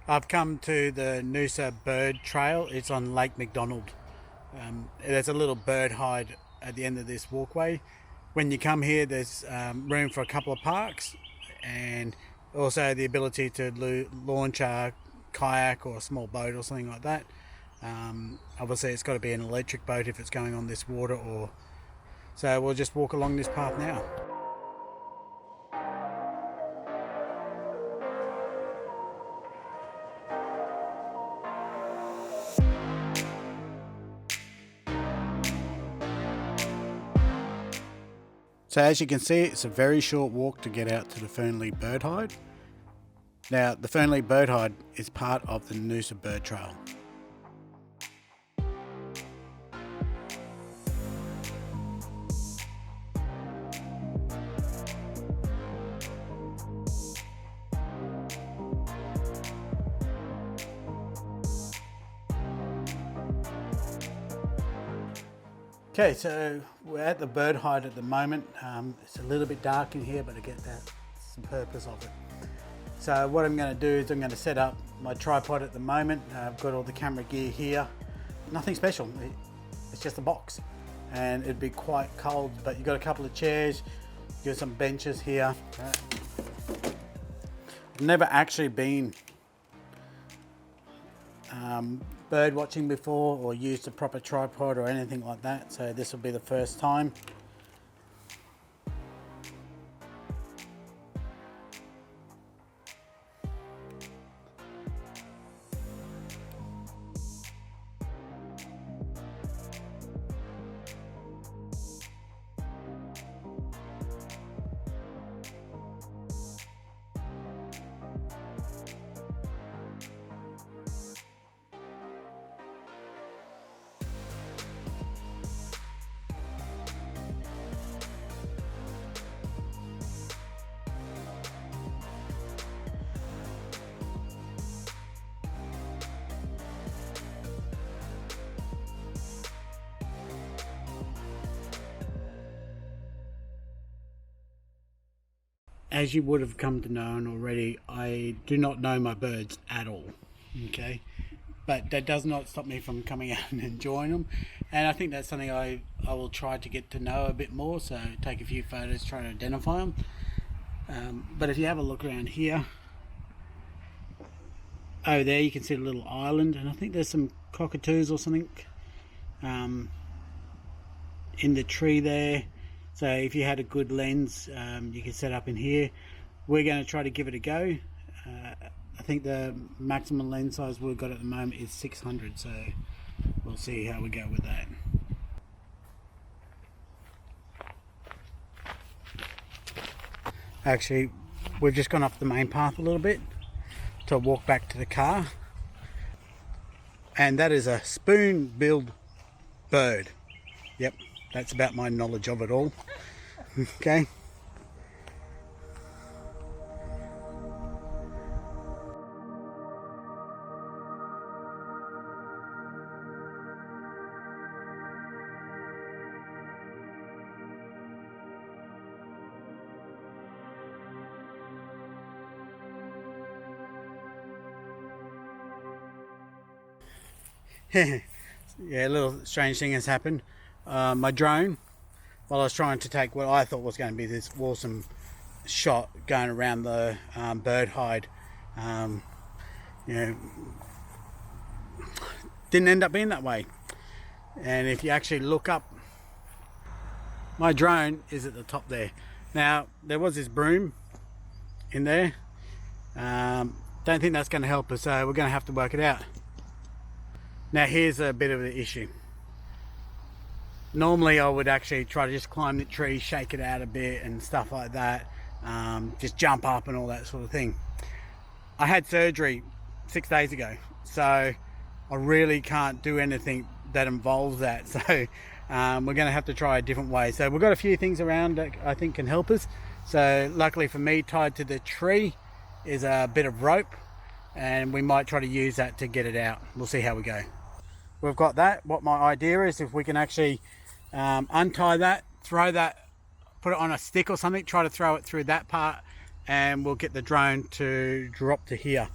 I've come to the Noosa Bird Trail. It's on Lake McDonald. There's a little bird hide at the end of this walkway. When you come here, there's room for a couple of parks and also the ability to launch a kayak or a small boat or something like that. Obviously, it's got to be an electric boat if it's going on this water, or so we'll just walk along this path now. So as you can see, it's a very short walk to get out to the Fearnley Bird Hide. Now, the Fearnley Bird Hide is part of the Noosa Bird Trail. Okay, so we're at the bird hide at the moment. It's a little bit dark in here, but I get that's the purpose of it. So what I'm going to do is I'm going to set up my tripod at the moment. I've got all the camera gear here. Nothing special, it's just a box. And it'd be quite cold, but you've got a couple of chairs, you've got some benches here. I've never actually been bird watching before or used a proper tripod or anything like that, so this will be the first time. As you would have come to know already, I do not know my birds at all, okay? But that does not stop me from coming out and enjoying them. And I think that's something I will try to get to know a bit more, so take a few photos, try to identify them. But if you have a look around here, over there you can see a little island, and I think there's some cockatoos or something in the tree there. So if you had a good lens, you could set up in here. We're going to try to give it a go. I think the maximum lens size we've got at the moment is 600, so we'll see how we go with that. Actually, we've just gone off the main path a little bit to walk back to the car. And that is a spoon-billed bird. Yep. That's about my knowledge of it all. Okay. Yeah, a little strange thing has happened. My drone, while I was trying to take what I thought was going to be this awesome shot going around the bird hide, didn't end up being that way. And if you actually look up, my drone is at the top there. Now, there was this broom in there. Don't think that's going to help us, so we're going to have to work it out. Now, here's a bit of the issue. Normally I would actually try to just climb the tree, shake it out a bit and stuff like that, just jump up and all that sort of thing. I had surgery 6 days ago, so I really can't do anything that involves that, so we're going to have to try a different way. So we've got a few things around that I think can help us. So luckily for me, tied to the tree is a bit of rope, and we might try to use that to get it out. We'll see how we go. We've got that. What my idea is, if we can actually untie that, throw that, put it on a stick or something, try to throw it through that part, and we'll get the drone to drop to here.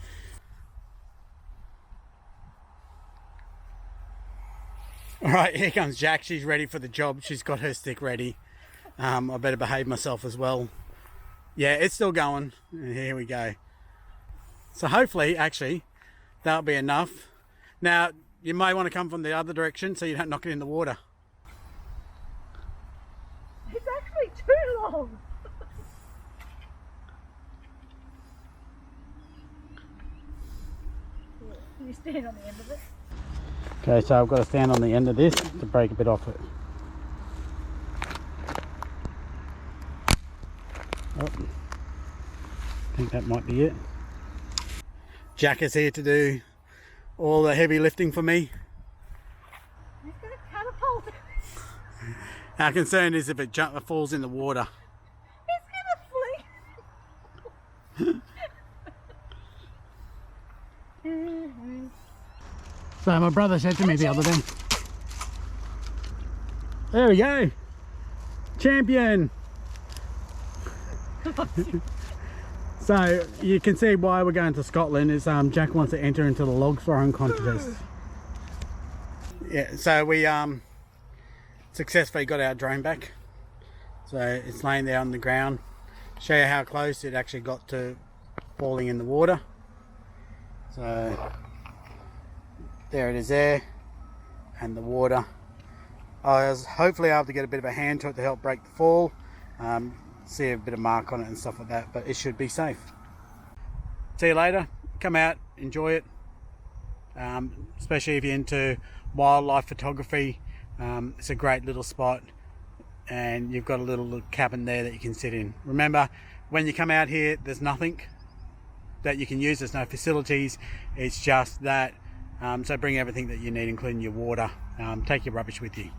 All right, here comes Jack. She's ready for the job. She's got her stick ready. I better behave myself as well. Yeah, it's still going. And here we go. So hopefully, actually, that'll be enough. Now, you may want to come from the other direction so you don't knock it in the water. It's actually too long. Can you stand on the end of it? Okay, so I've got to stand on the end of this to break a bit off it. Oh, I think that might be it. Jack is here to do all the heavy lifting for me. He's going to catapult it. Our concern is if it falls in the water. He's going to flee. So my brother said to me the other day, there we go, champion. So you can see why we're going to Scotland is Jack wants to enter into the log throwing contest. Yeah, so we successfully got our drone back. So it's laying there on the ground. Show you how close it actually got to falling in the water. So there it is there, and the water. I was hopefully able to get a bit of a hand to it to help break the fall. See a bit of mark on it and stuff like that, but it should be safe. See you later. Come out, enjoy it. Especially if you're into wildlife photography. It's a great little spot, and you've got a little cabin there that you can sit in. Remember, when you come out here, there's nothing that you can use. There's no facilities. It's just that. So bring everything that you need, including your water. Take your rubbish with you.